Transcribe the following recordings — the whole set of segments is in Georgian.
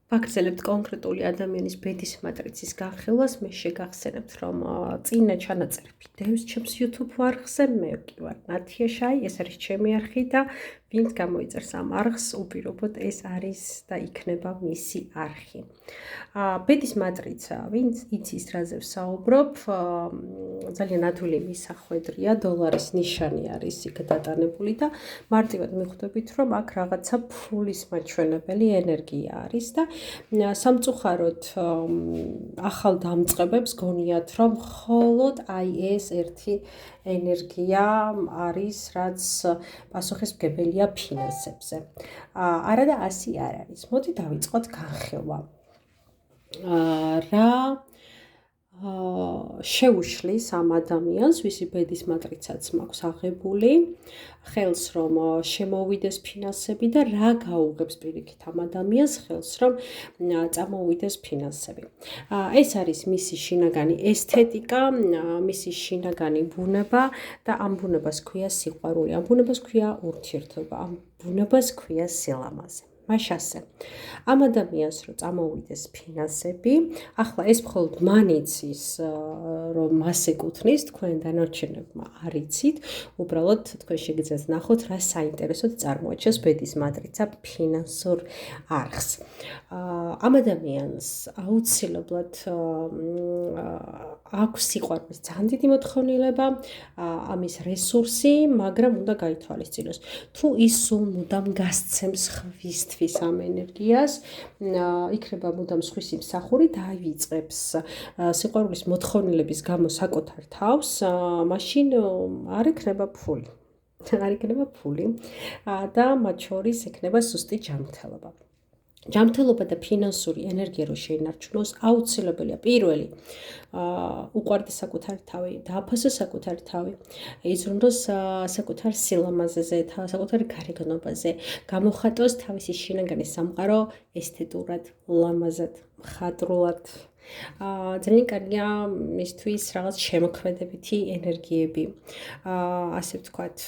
ვაგრძელებთ კონკრეტული ადამიანის ბედის მატრიცის განხილვას, მე შეგახსენებთ, რომ წინა ჩანაწერი ვიდეოს ჩემს YouTube არხზე, მე კი ვარ ნათია შაი, ეს არის ჩემი არხი და ვინც გამოიწერს ამ არხს, უპირობოდ ეს არის და იქნება მისი არხი. ბედის მატრიცა, ვინც იცის რაზე ვსაუბრობ, ძალიან ადვილი მისახვედრია, დოლარის ნიშანი არის იქ დატანებული და მარტივად მიხვდებით, რომ აქ რაღაცა ფულის მაჩვენებელი ენერგია არის და სამწუხაროდ ახალ დამწყებებს გონიათ, რომ მხოლოდ აი ეს ერთი ენერგია არის, რაც პასუხისმგებელია ფინანსებზე. არა და ასე არ არის. მოდი დავიწყოთ განხილვა. რა შეუშლის ამ ადამიანს, ვისი ბედის მატრიცაც მაქვს აღებული, ხელს რომ შემოვიდეს ფინანსები და რა გაუღებს პირიქით ამ ადამიანს ხელს რომ წამოვიდეს ფინანსები. ეს არის მისი შინაგანი ესთეტიკა, მისი შინაგანი ბუნება და ამ ბუნებას ქვია სიყვარული, ამ ბუნებას ქვია ურთიერთობა, ამ ბუნებას ქვია სილამაზე. მაშ ასე. ამ ადამიანს რომ წამოვიდეს ფინანსები, ახლა ეს მხოლოდ მან იცის, რომ მას ეკუთვნის, თქვენ დანარჩენებმა არ იცით, უბრალოდ თქვენ შეგიძლიათ ნახოთ, რა საინტერესოდ წარმოაჩენს ბედის მატრიცა ფინანსურ არხს. ამ ადამიანს აუცილებლად აქვს სიყვარულის ძალიან დიდი მოთხოვნილება, ამის რესურსი, მაგრამ უნდა გაითვალისწინოს. თუ ის სულ მუდამ გასცემს ხვისთვის ამ ენერგიას, იქნება მუდამ სხვისი მსახური და აივიწყებს სიყვარულის მოთხოვნილების გამო საკუთარ თავს, მაშინ არ იქნება ფული. არ იქნება ფული და მათ შორის იქნება სუსტი ჯანმრთელობა. ჯანმრთელობა და ფინანსური ენერგია რო შეინარჩუნოს, აუცილებელია პირველი უყვარდეს საკუთარი თავი, დააფასოს საკუთარი თავი, იზრუნოს საკუთარ სილამაზეზე, საკუთარ გარეგნობაზე, გამოხატოს თავისი შინაგანი სამყარო ესთეტურად, ლამაზად, მხატვრულად. ძალიან კარგია მისთვის რაღაც შემოქმედებითი ენერგიები. ასე ვთქვათ,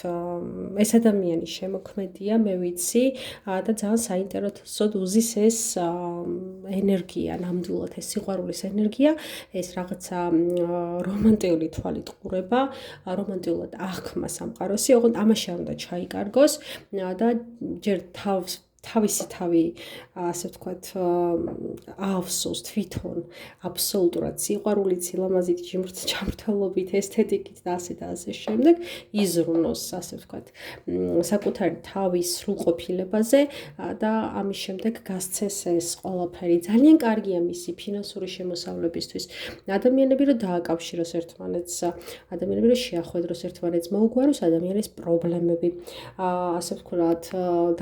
ეს ადამიანი შემოქმედია, მე ვიცი და ძალიან საინტერესოდ უზის ეს ენერგია, ნამდვილად ეს სიყვარულის ენერგია, ეს რაღაცა რომანტიული თვალით ყურება, რომანტიულად აღქმა სამყაროსი, ოღონდ ამაში არ უნდა ჩაიკარგოს და ჯერ თავისი თავი, ასე ვთქვათ, აავსოს თვითონ აბსოლუტურად სიყვარულით, სილამაზით, ჯანმრთელობით, ესთეტიკით და ასე შემდეგ, იზრუნოს, ასე ვთქვათ, საკუთარი თავის სრულყოფილებაზე და ამის შემდეგ გასცეს ეს ყველაფერი. ძალიან კარგია მისი ფინანსური შემოსავლებისთვის. ადამიანები რომ დააკავშიროს ერთმანეთს, ადამიანები რომ შეახვედროს ერთმანეთს, მოუგვაროს ადამიანის პრობლემები, ასე ვთქვათ,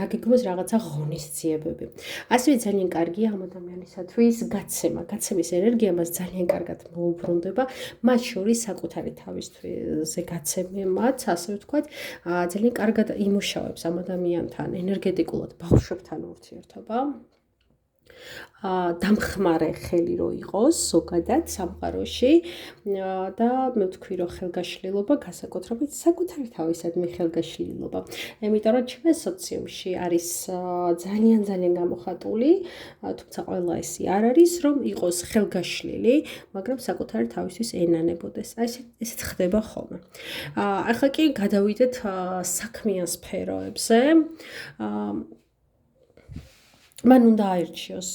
დაგეგმოს რაღაცა ღონისძიებები. ასევე ძალიან კარგია ამ ადამიანისათვის გაცემის ენერგია მას ძალიან კარგად მოუბრუნდება, მათ შორის საკუთარი თავისზე გაცემაც, ასე ვთქვათ, ძალიან კარგად იმუშავებს ამ ადამიანთან ენერგეტიკულად ბავშვებთან ურთიერთობა. დამხმარე ხელი რო იყოს ზოგადად სამყაროში და მე ვთქვი რომ ხელგაშლილობა განსაკუთრებით საკუთარი თავისადმი ხელგაშლილობა. იმიტომ რომ ჩვენ სოციუმში არის ძალიან გამოხატული, თუმცა ყველა ესი არ არის, რომ იყოს ხელგაშლილი, მაგრამ საკუთარი თავისთვის ენანებოდეს. ესეც ხდება ხოლმე. ახლა კი გადავიდეთ საქმიან სფეროებზე. მან უნდა აირჩიოს,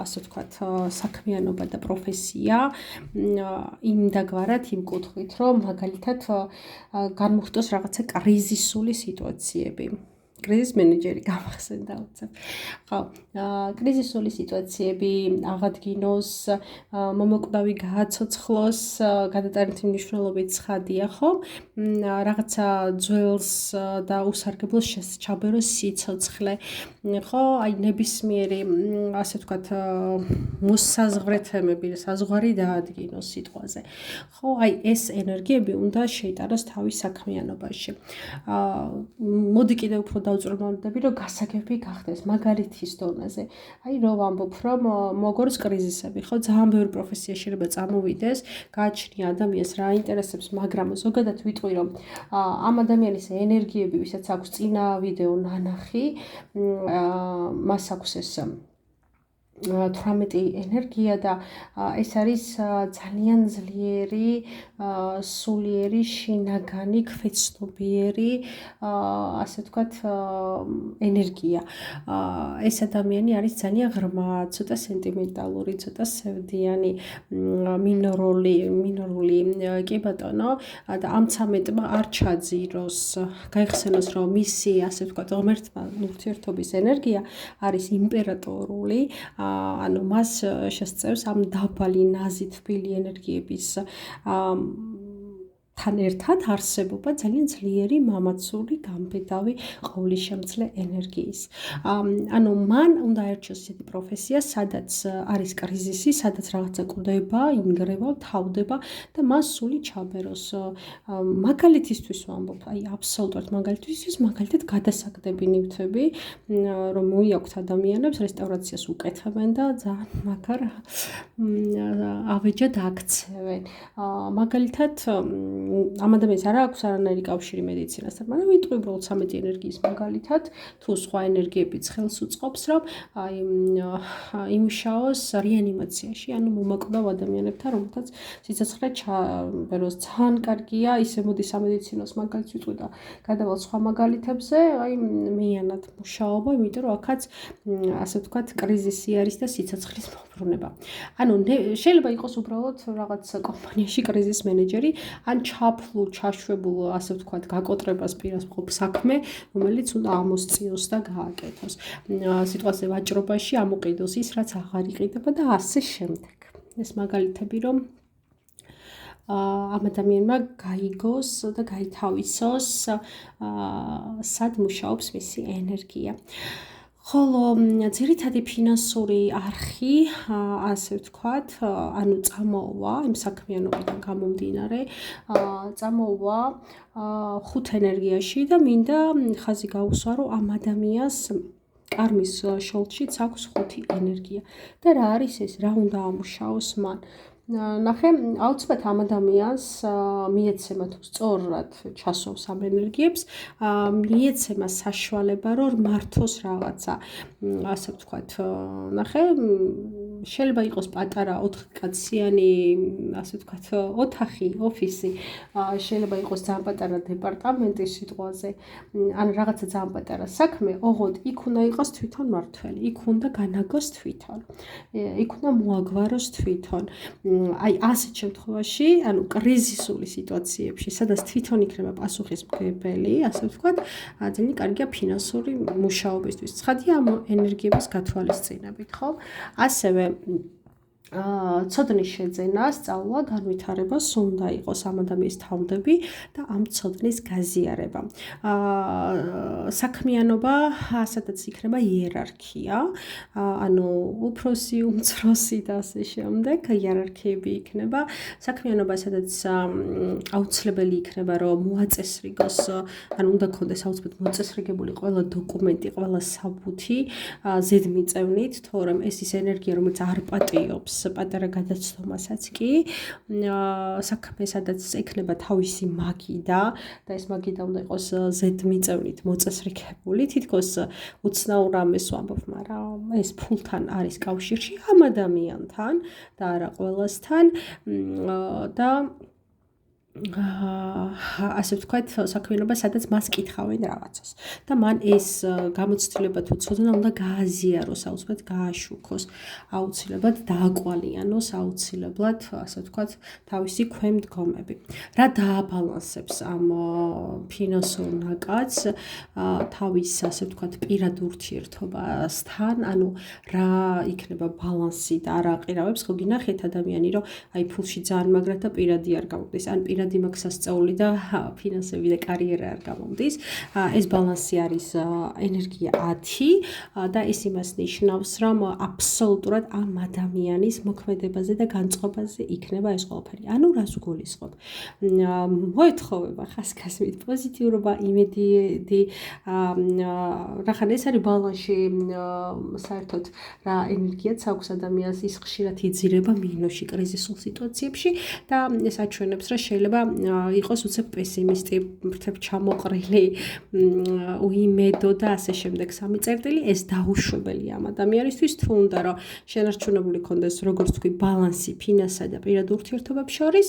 ასე ვთქვათ, საქმიანობა და პროფესია იმდაგვარად, იმ კუთხით, რომ მაგალითად განმოხტოს რაღაცა კრიზისული სიტუაციები. კრიზის მენეჯერი გამახსენდა უცებ. ხო, კრიზისული სიტუაციები აღადგინოს, მომოკვდავი გააცოცხლოს, გადატანითი მნიშვნელობით ცხადია, ხო? რაღაცა ძველს და უსარგებლოს ჩაბეროს სიცოცხლე, ხო? აი ნებისმიერი, ასე ვთქვათ, მოსაზღვრე თემები, საზღვარი დაადგინოს სიტყვაზე. ხო, აი ეს ენერგიები უნდა შეიტანოს თავის საქმიანობაში. მოდი კიდევ უფრო დავწვრილმავდები, რომ გასაგები გახდეს მაგალითის დონეზე. აი რომ ვამბობ, რომ მოგორს კრიზისები, ხო, ძალიან ბევრი პროფესია შეიძლება წამოვიდეს, გააჩნია ადამიანს რა აინტერესებს, მაგრამ ზოგადად ვიტყვი, რომ ამ ადამიანის ენერგიები, ვისაც აქვს წინა ვიდეო ნანახი, მას აქვს ეს 18 ენერგია და ეს არის ძალიან ძლიერი, სულიერი, შინაგანი, ქვეცნობიერი, ასე ვთქვათ, ენერგია. ეს ადამიანი არის ძალიან ღრმა, ცოტა სენტიმენტალური, ცოტა სევდიანი, მინორული, კი ბატონო, და ამ 13-მა არ ჩაძიროს, გაიხსენოს, რომ მისი, ასე ვთქვათ, ღმერთმა ურთიერთობის ენერგია არის იმპერატორული, ანუ მას შესწევს ამ დაბალი, ნაზი, თბილი ენერგიების თან ერთად არსებობა ძალიან ძლიერი, მამაცური, გამბედავი, ყოვლისშემძლე ენერგიის. ანუ მან უნდა აერჩიოს ისეთი პროფესია, სადაც არის კრიზისი, სადაც რაღაცა კვდება, ინგრევა, თავდება და მას სული ჩაბეროს. მაგალითისთვის ვამბობ, აი აბსოლუტურად მაგალითისთვის, მაგალითად გადასაგდები ნივთები, რომ მოიაქვთ ადამიანებს, რესტავრაციას უკეთებენ და ძალიან მაგარ ავეჯად აქცევენ. მაგალითად ამ ადამიანს არ აქვს არანაირი კავშირი მედიცინასთან, მაგრამ ვიტყვი უბრალოდ 13 ენერგიის მაგალითად, თუ სხვა ენერგიებიც ხელს უწყობს, რომ აი იმუშაოს რეანიმაციაში, ანუ მომაკვდავ ადამიანებთან, რომელთაც სიცოცხლე ჩაბეროს. ძალიან კარგია, ისე მოდი სამედიცინოს მაგალითს ვიტყვი და გადავალ სხვა მაგალითებზე, აი მეიანად მუშაობა, იმიტომ რომ აქაც ასე ვთქვათ, კრიზისი არის და სიცოცხლის მობრუნება. ანუ შეიძლება იყოს უბრალოდ რაღაც კომპანიაში კრიზის მენეჯერი, ან ჩაფლულ, ჩაშვებულ, ასე ვთქვათ, გაკოტრებას პირას მყოფ საქმე, რომელიც უნდა ამოსწიოს და გააკეთოს. სიტყვაზე ვაჭრობაში ამოყიდოს ის, რაც აღარ იყიდება და ასე შემდეგ. ეს მაგალითები, რომ ამ ადამიანმა გაიგოს და გაითავისოს, სად მუშაობს მისი ენერგია. ხოლო ძირითადი ფინანსური არხი, ასე ვთქვათ, ანუ წამოვა იმ საქმიანობიდან გამომდინარე, წამოვა 5 ენერგიაში და მინდა ხაზი გაუსვა, რომ ამ ადამიანს კარმის შოლტშიც აქვს 5 ენერგია. და რა არის ეს? რა უნდა ამუშაოს მან? ნახე, აუცილებლად ამ ადამიანს მიეცემა თუ სწორად ჩასვავს ამ ენერგიებს, მიეცემა საშუალება, რომ მართოს რაღაცა, ასე ვთქვათ, ნახე, შეიძლება იყოს პატარა 4-კაციანი, ასე ვთქვათ, ოთახი, ოფისი, შეიძლება იყოს ძალიან პატარა დეპარტამენტი სიტყვაზე, ან რაღაცა ძალიან პატარა საქმე, ოღონდ იქ უნდა იყოს თვითონ მართველი, იქ უნდა განაგოს თვითონ, იქ უნდა მოაგვაროს თვითონ. აი ასეთ შემთხვევაში, ანუ კრიზისული სიტუაციებში, სადაც თვითონ იქნება პასუხისმგებელი, ასე ვთქვათ, ძალიან კარგია ფინანსური მუშაობისთვის. ცხადია ამ ენერგიების გათვალისწინებით, ხო? ასევე ცოდნის შეძენა, სწავლა, განვითარება უნდა იყოს ამ ადამიანის თავდები და ამ ცოდნის გაზიარება. საქმიანობა, სადაც იქნება იერარქია, ანუ უფროსი, უმცროსი და ასე შემდეგ, იერარქიები იქნება. საქმიანობა, სადაც აუცილებელი იქნება, რომ მოაწესრიგოს, ანუ უნდა გქონდეს აუცილებლად მოწესრიგებული ყველა დოკუმენტი, ყველა საბუთი ზედმიწევნით, თორემ ეს ის ენერგია, რომელიც არ პატიობს პატარა გადაცდომასაც კი, საქმე, სადაც ექნება თავისი მაგიდა და ეს მაგიდა უნდა იყოს ზედმიწევნით მოწესრიგებული, თითქოს უცნაურ ამას ვამბობ, მაგრამ ეს ფულთან არის კავშირში ამ ადამიანთან და არა ყველასთან და ასე ვთქვათ, საქმიანობა, სადაც მას კითხავენ რაღაცას და მან ეს გამოცდილება თუ ცოდნა უნდა გააზიაროს, აუცილებლად გააშუქოს, აუცილებლად დააკვალიანოს, აუცილებლად, ასე ვთქვათ, თავისი ქვემდგომები. რა დააბალანსებს ამ ფინანსურ ნაკადს თავის, ასე ვთქვათ, პირად ურთიერთობასთან, ანუ რა იქნება ბალანსი და არ აყირავებს, ხო გინახეთ ადამიანი, რომ აი ფულში ძალიან მაგრად და პირადი არ გამომდის, ან პირადი მაქვს სასწაული და ფინანსები და კარიერა არ გამომდის. ეს ბალანსი არის ენერგია 10 და ეს იმას ნიშნავს, რომ აბსოლუტურად ამ ადამიანის მოქმედებაზე და განწყობაზე იქნება ეს ყველაფერი. ანუ რას გულისხმობ? მოეთხოვება ხასქასმით პოზიტიურობა, იმედი, რახან ეს არის ბალანსში საერთოდ რა ენერგიაც აქვს ადამიანს, ის ხშირად იძირება მინუსში კრიზისულ სიტუაციებში და ეს აჩვენებს, რომ შეიძლება იქნება იყოს უცებ პესიმისტი, ფრთებ ჩამოყრილი, უიმედო და ასე შემდეგ სამი წერტილი, ეს დაუშვებელია ამ ადამიანისთვის, თუ უნდა რომ შენარჩუნებული ქონდეს, როგორც თქვი, ბალანსი ფინანსსა და პირად ურთიერთობებს შორის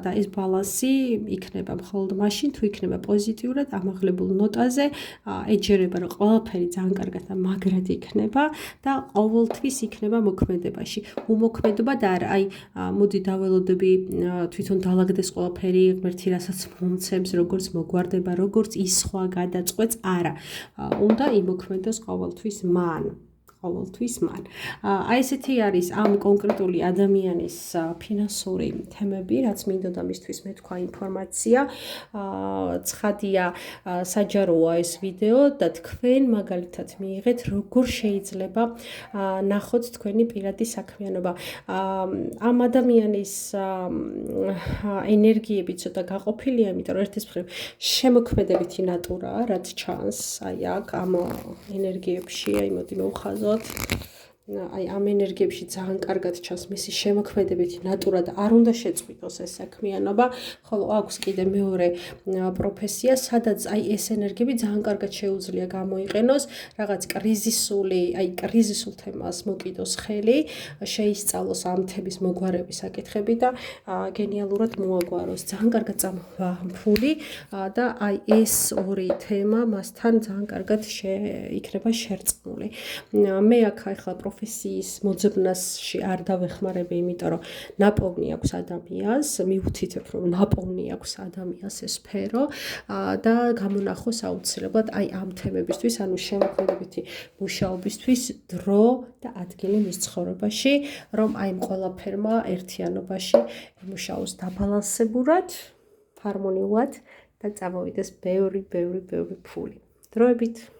და ეს ბალანსი იქნება მხოლოდ მაშინ, თუ იქნება პოზიტიურად ამაღლებულ ნოტაზე, ეჯერება რომ ყველაფერი ძალიან კარგად და მაგრად იქნება და ყოველთვის იქნება მოქმედებაში. უმოქმედობა და არა, აი მოდი დაველოდები თვითონ დაალაგდეს ყველაფერი, ღმერთი რასაც მომცემს, როგორც მოგვარდება, როგორც ის სხვა გადაწყვეტს, არა. უნდა იმოქმედოს ყოველთვის მან. აი ესეთი არის ამ კონკრეტული ადამიანის ფინანსური თემები, რაც მინდოდა მისთვის მეთქვა ინფორმაცია. ცხადია, საჯაროა ეს ვიდეო და თქვენ მაგალითად მიიღეთ, როგორ შეიძლება ნახოთ თქვენი პირადი საქმიანობა. ამ ადამიანის ენერგიები ცოტა გაყოფილია, იმიტომ რომ ერთის მხრივ შემოქმედებითი ნატურაა, რაც ჩანს აი აქ ამ ენერგიებში, აი მოდი მოვხაზოთ. აი ამ ენერგიებში ძალიან კარგად ჩანს მისი შემოქმედებითი ნატურა და არ უნდა შეწყვიტოს ეს საქმიანობა, ხოლო აქვს კიდე მეორე პროფესია, სადაც აი ეს ენერგიები ძალიან კარგად შეუძლია გამოიყენოს, რაღაც კრიზისულ თემას მოკიდოს ხელი, შეისწავლოს ამ თემის მოგვარების საკითხები და გენიალურად მოაგვაროს, ძალიან კარგად წამოვა ფული და აი ეს ორი თემა მასთან ძალიან კარგად იქნება შერწყმული. მე აქ ახლა პროფესიის მოძებნასში არ დავეხმარები, იმიტომ რომ ნაპოვნი აქვს ადამიანს, მივუთითებ რომ ნაპოვნი აქვს ადამიანს ეს სფერო და გამონახოს აუცილებლად აი ამ თემებისთვის, ანუ შემოქმედებითი მუშაობისთვის დრო და ადგილი მის ცხოვრებაში, რომ აი ამ ყველაფერმა ერთიანობაში იმუშაოს დაბალანსებურად, ჰარმონიულად და წამოვიდეს ბევრი ფული. დროებით